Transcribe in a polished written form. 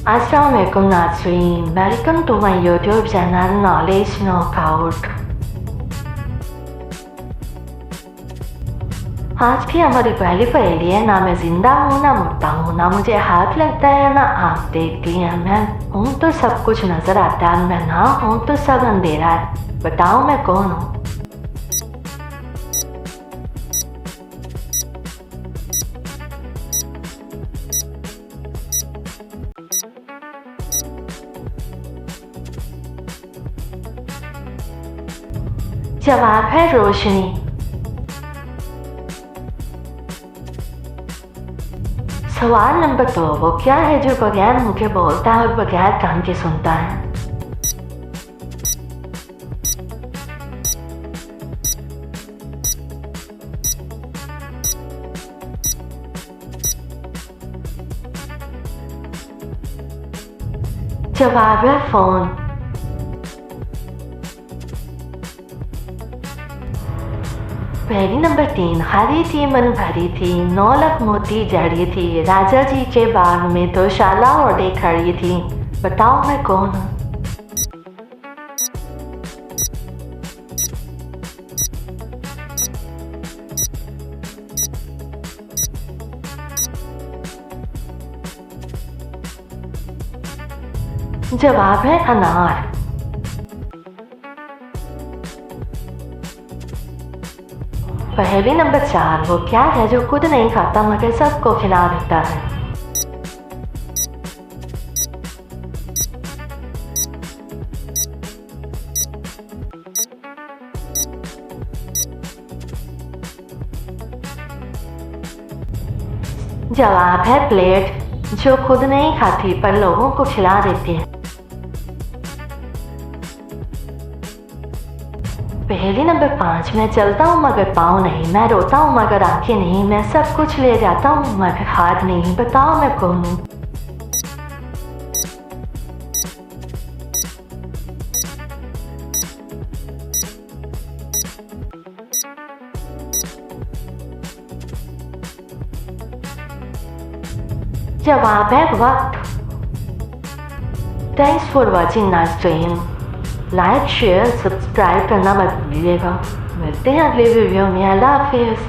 Assalamualaikum नाज़रीन, welcome to my YouTube channel knowledge knockout. आज की हमारी पहली पहेली है, ना मैं जिंदा हूँ ना मुर्दा हूँ, ना मुझे हाथ लगता है ना आँख देखती है। मैं हूँ तो सब कुछ नजर आता है, मैं ना हूँ तो सब अंधेरा है। बताओ मैं कौन हूँ? जवाब है रोशनी। सवाल नंबर 2, वो क्या है जो बगैर मुंह के बोलता है और बगैर कान के सुनता है? जवाब है फोन। पहेली नंबर 3, हरी थी मन भरी थी, 9 लाख मोती जड़ी थी, राजा जी के बाग में तो शाला ओढ़े खड़ी थी। बताओ मैं कौन हूँ? जवाब है अनार। पहेली नंबर 4, वो क्या है जो खुद नहीं खाता मगर सबको खिला देता है? जवाब है प्लेट, जो खुद नहीं खाती पर लोगों को खिला देती है। पहेली नंबर 5, मैं चलता हूँ मगर पाँव नहीं, मैं रोता हूँ मगर आंखें नहीं, मैं सब कुछ ले जाता हूँ मगर हाथ नहीं। बताओ मैं कौन हूँ? जवाब है वक्त। थैंक्स फॉर वॉचिंग नाज़रीन, लाइक शेयर सब्सक्राइब करना मत भूलिएगा। मिलते हैं अगले वीडियो में। अल्लाह हाफिज़।